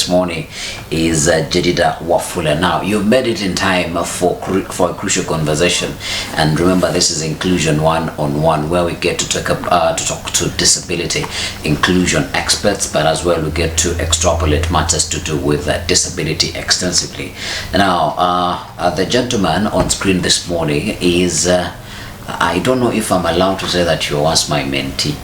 this morning is Jedida Wafula. Now, you've made it in time for a crucial conversation, and remember, this is Inclusion One-on-One, where we get to talk to disability inclusion experts, but as well we get to extrapolate matters to do with disability extensively. Now, the gentleman on screen this morning is I don't know if I'm allowed to say that you was my mentee.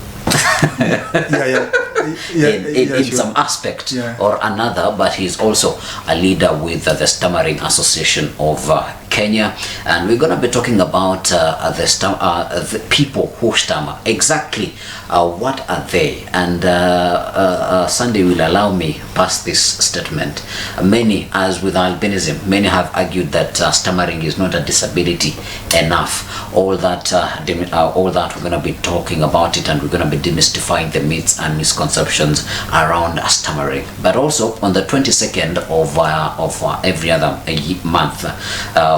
in sure. Some aspect or another, but he's also a leader with the Stammering Association of Kenya, and we're going to be talking about the people who stammer. Exactly what are they? And Sunday will allow me past this statement. Many, as with albinism, many have argued that stammering is not a disability enough. All that we're going to be talking about it, and we're going to be demystifying the myths and misconceptions around stammering. But also on the 22nd of every other month,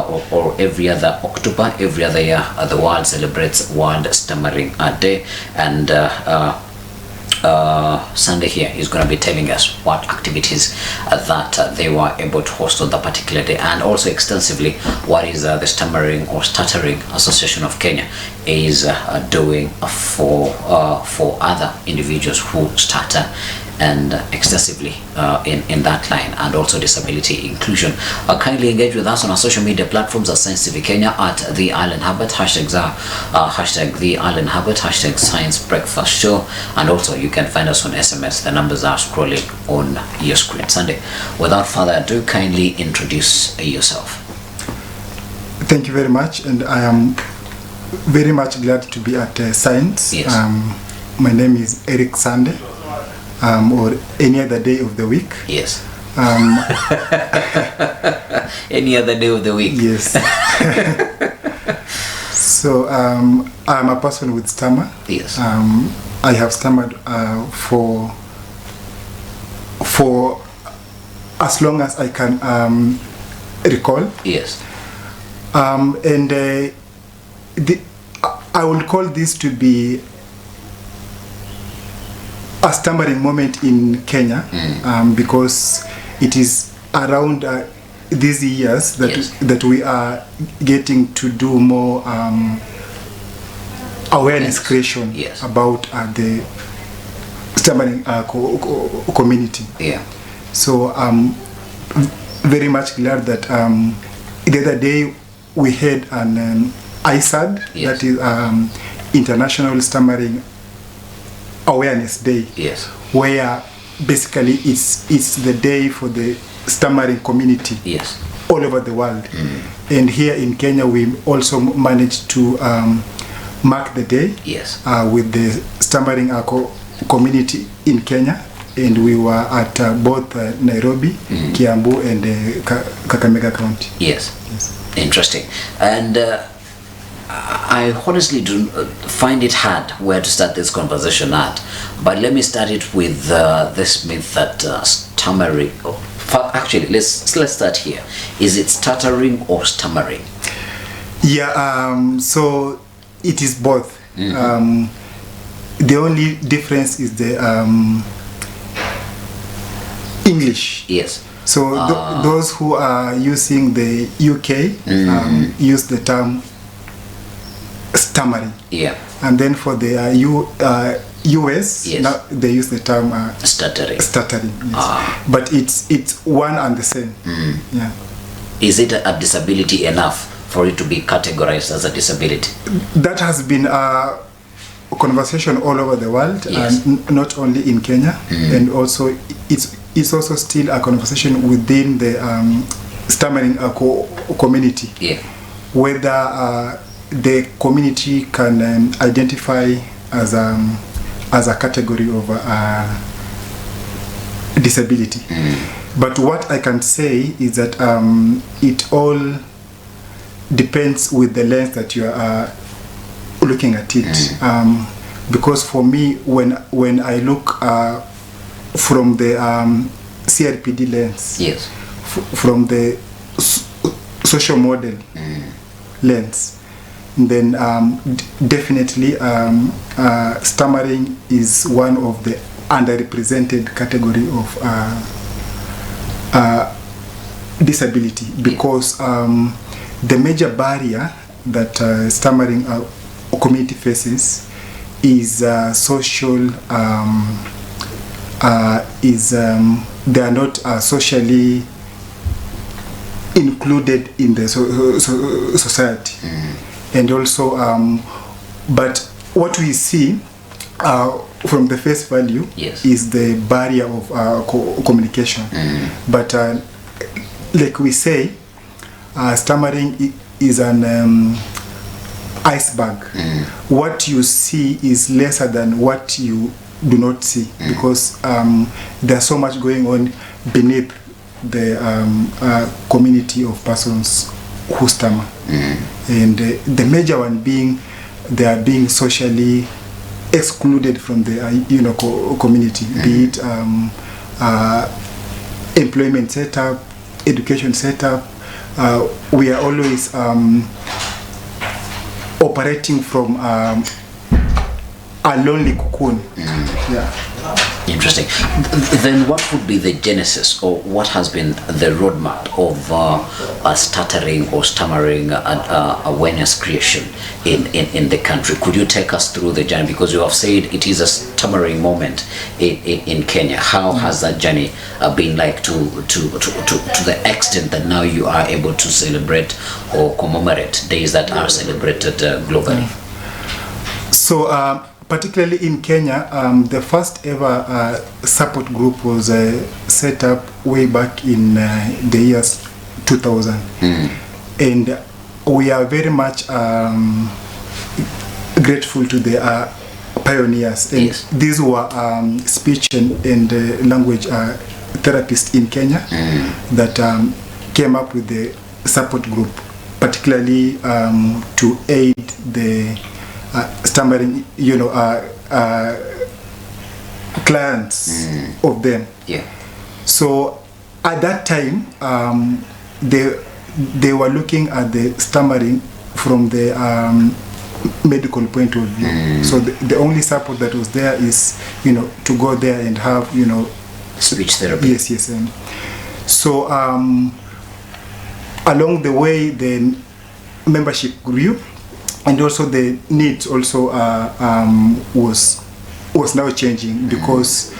or every other October, every other year, the world celebrates World Stammering Day, and Sunday here is going to be telling us what activities that they were able to host on that particular day, and also extensively what is the Stammering or Stuttering Association of Kenya is doing for other individuals who stutter, and extensively in that line, and also disability inclusion. Kindly engage with us on our social media platforms at Science TV Kenya, at the Island Herbert, hashtag the Island Herbert, hashtag Science Breakfast Show, and also you can find us on SMS. The numbers are scrolling on your screen. Sunday, without further ado, kindly introduce yourself. Thank you very much, and I am very much glad to be at Science. Yes. My name is Eric Sunday. Or any other day of the week. Yes. Any other day of the week. Yes. So I'm a person with stammer. Yes. I have stammered for as long as I can recall. Yes. And I will call this to be a stammering moment in Kenya, because it is around these years that we are getting to do more awareness creation about the stammering community. Yeah. So I'm very much glad that the other day we had an ISAD, that is International Stammering Awareness Day, where basically it's the day for the stammering community all over the world. And here in Kenya we also managed to mark the day with the stammering community in Kenya, and we were at both Nairobi, Kiambu and Kakamega County. Yes. Interesting. And I honestly do find it hard where to start this conversation at, but let me start it with this myth that stammering. Actually, let's start here. Is it stuttering or stammering? Yeah. So it is both. The only difference is the English. Yes. So those who are using the UK use the term stammering. Yeah. And then for the US, now they use the term stuttering. Stuttering. Yes. But it's one and the same. Yeah. Is it a disability enough for it to be categorized as a disability? That has been a conversation all over the world, and not only in Kenya, and also it's also still a conversation within the stammering community. Yeah. Whether the community can identify as a category of disability. But what I can say is that it all depends with the lens that you are looking at it. Because for me, when I look from the CRPD lens, from the social model lens, then definitely stammering is one of the underrepresented category of disability, because the major barrier that stammering community faces is social, they are not socially included in the society. And also, but what we see from the face value is the barrier of communication. But like we say, stammering is an iceberg. What you see is lesser than what you do not see, because there's so much going on beneath the community of persons who stammer. And the major one being they are being socially excluded from the community, be it employment setup, education setup. We are always operating from a lonely cocoon. Interesting. Then what would be the genesis, or what has been the roadmap of stuttering or stammering awareness creation in the country? Could you take us through the journey? Because you have said it is a stammering moment in Kenya. How has that journey been like to the extent that now you are able to celebrate or commemorate days that are celebrated globally? So particularly in Kenya, the first ever support group was set up way back in the years 2000. And we are very much grateful to the pioneers. And these were speech and language therapists in Kenya that came up with the support group, particularly to aid the stammering, clients of them. So at that time, they were looking at the stammering from the medical point of view. So the only support that was there is, to go there and have, speech therapy. Yes. And so along the way, the membership grew. And also the needs also was now changing, because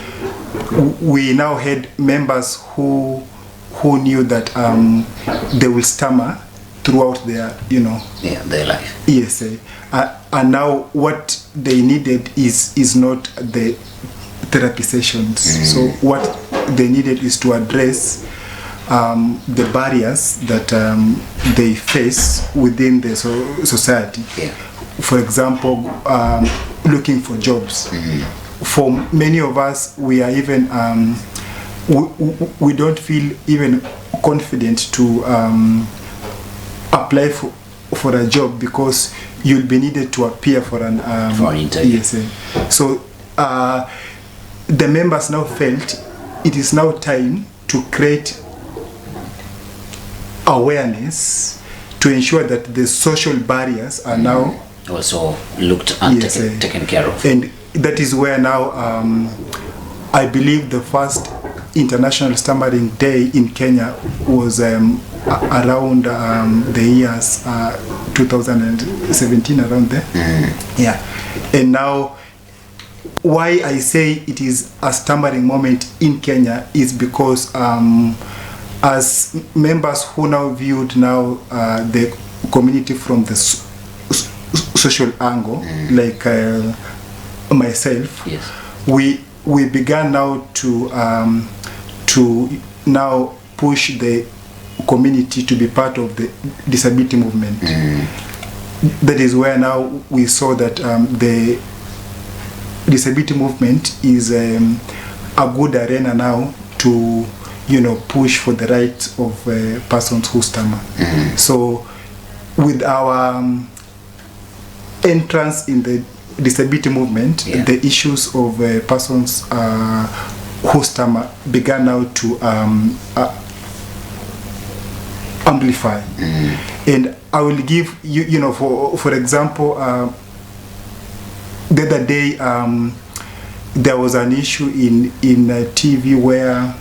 we now had members who knew that they will stammer throughout their their life. Yes, and now what they needed is not the therapy sessions. So what they needed is to address the barriers that they face within the society. For example, looking for jobs. For many of us, we are even we don't feel even confident to apply for a job, because you'll be needed to appear for an interview. So the members now felt it is now time to create awareness to ensure that the social barriers are now also looked and taken care of. And that is where now I believe the first International Stammering Day in Kenya was around the years 2017, around there. And now why I say it is a stammering moment in Kenya is because as members who now viewed the community from the social angle, like myself, we began now to now push the community to be part of the disability movement. That is where now we saw that the disability movement is a good arena now to push for the rights of persons who stammer. So with our entrance in the disability movement, the issues of persons who stammer began now to amplify. And I will give you, for example, the other day there was an issue in TV where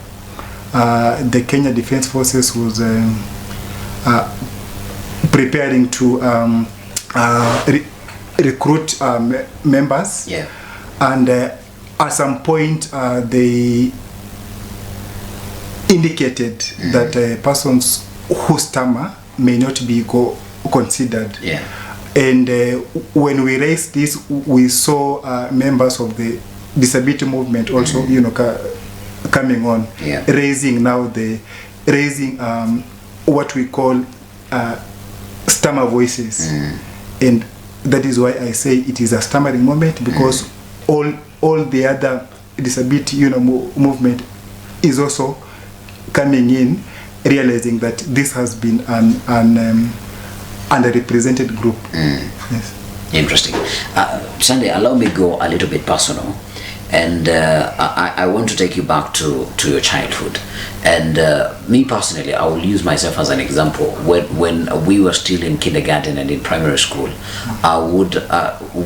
the Kenya Defence Forces was preparing to recruit members. Yeah. And at some point they indicated that persons who stammer may not be considered. Yeah. And when we raised this, we saw members of the disability movement also, you know, coming on, raising what we call stammer voices. And that is why I say it is a stammering moment, because all the other disability, you know, movement is also coming in, realizing that this has been an underrepresented group. Yes. Interesting. Sunday, allow me go a little bit personal, and I want to take you back to your childhood. And me personally, I will use myself as an example. When we were still in kindergarten and in primary school,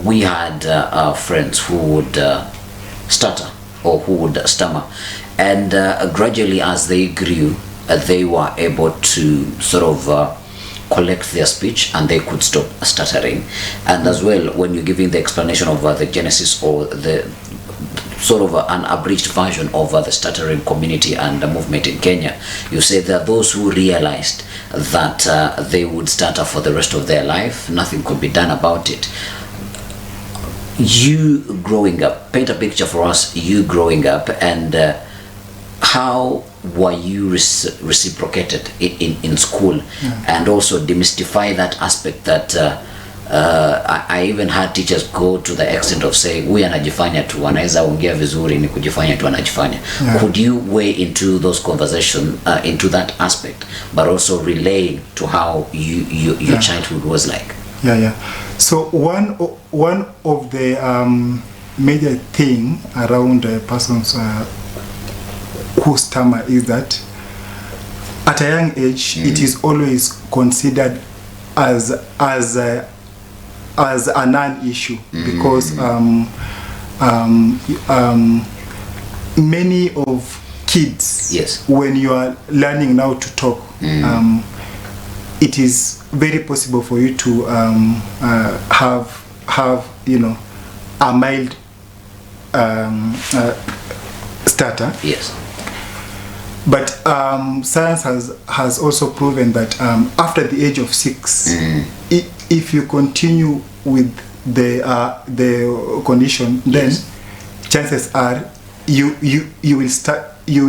we had friends who would stutter or who would stammer, and gradually as they grew, they were able to sort of collect their speech, and they could stop stuttering. And as well, when you're giving the explanation of the genesis or the sort of an abridged version of the stuttering community and the movement in Kenya, you say there are those who realized that they would stutter for the rest of their life, nothing could be done about it. You growing up, paint a picture for us, you growing up, and how were you reciprocated in school? And also demystify that aspect that I even had teachers go to the extent of saying, huyu anajifanya tu, anaweza ongea vizuri, ni kujifanya tu anajifanya. Could you weigh into those conversations, into that aspect, but also relaying to how your childhood was like? So one of the major thing around persons who stammer is that at a young age it is always considered as a non-issue, because many of kids, when you are learning now to talk, it is very possible for you to have you know, a mild stutter. But science has also proven that after the age of 6, if you continue with the condition, then chances are you will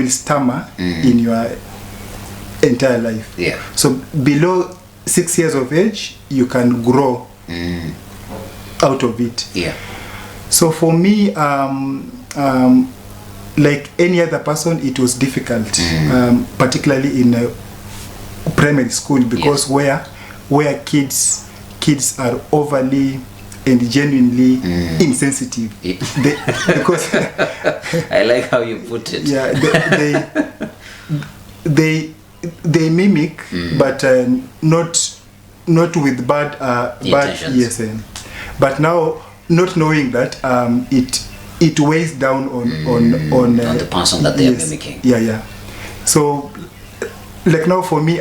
stammer in your entire life. So below 6 years of age, you can grow out of it. So for me, like any other person, it was difficult, particularly in primary school, because where kids are overly and genuinely insensitive. Because I like how you put it. They mimic, but not with bad intentions. But now, not knowing that it weighs down on the person that they are mimicking. So, like now for me,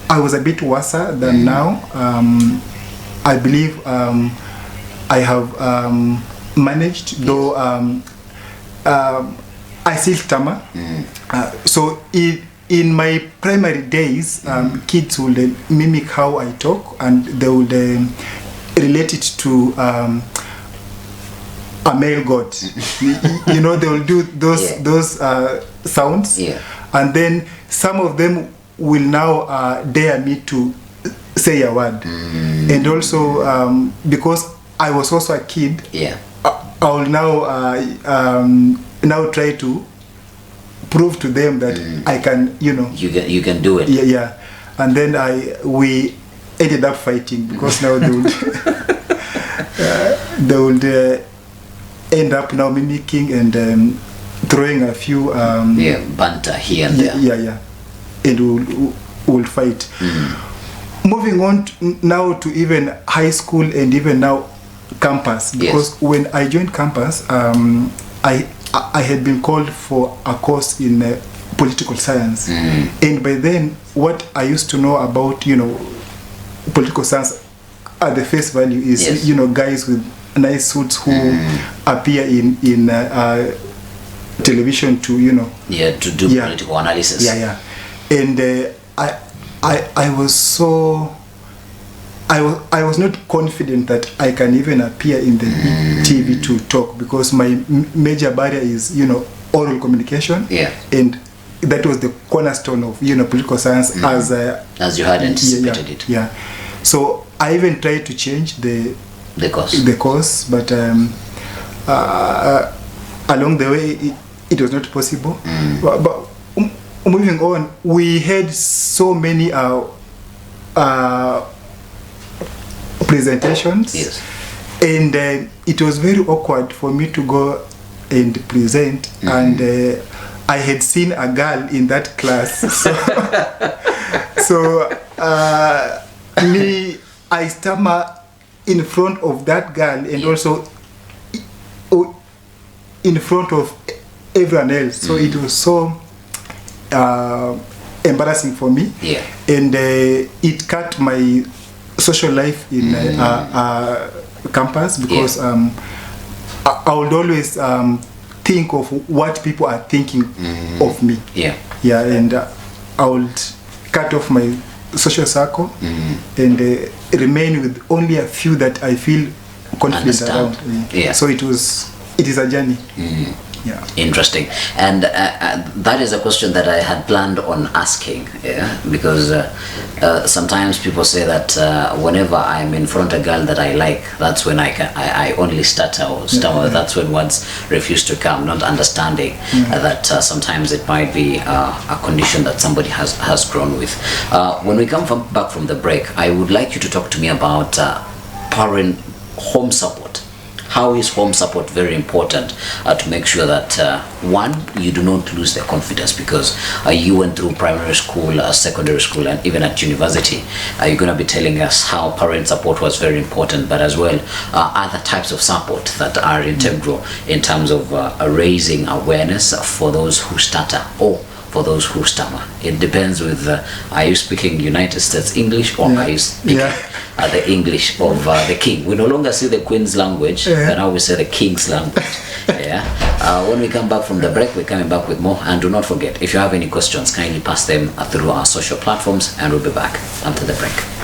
I was a bit worse than now. I believe I have managed, though I still stammer. So in my primary days, kids would mimic how I talk, and they would relate it to a male god. You know, they will do those sounds, and then some of them will now dare me to say a word. And also because I was also a kid, I will now try to prove to them that I can, you know, you can do it. And then we ended up fighting, because now they would end up now mimicking and throwing a few banter here and there. And we'll fight. Moving on now to even high school and even now campus, because when I joined campus, I I had been called for a course in political science, and by then what I used to know about political science at the face value is guys with nice suits who appear in television to to do political analysis. And I was not confident that I can even appear in the TV to talk, because my major barrier is oral communication, and that was the cornerstone of political science as you had anticipated it. So I even tried to change the course, but along the way it was not possible. But moving on, we had so many presentations, and it was very awkward for me to go and present, and I had seen a girl in that class, so I stammer in front of that girl, and also in front of everyone else. So it was so embarrassing for me, and it cut my social life in campus, because I would always think of what people are thinking of me. And I would cut off my social circle and remain with only a few that I feel confident around. So it is a journey. Interesting. And that is a question that I had planned on asking, because sometimes people say that whenever I'm in front of a girl that I like, that's when I only stutter or stammer. That's when words refuse to come, not understanding that sometimes it might be a condition that somebody has grown with. When we come back from the break, I would like you to talk to me about parent home support. How is home support very important to make sure that one, you do not lose the confidence, because you went through primary school, secondary school, and even at university. You're going to be telling us how parent support was very important, but as well other types of support that are integral in terms of raising awareness for those who stutter or for those who stammer. It depends with are you speaking United States English, or are you speaking the English of the king? We no longer say the queen's language, but now we say the king's language. When we come back from the break, we're coming back with more. And do not forget, if you have any questions, kindly pass them through our social platforms, and we'll be back after the break.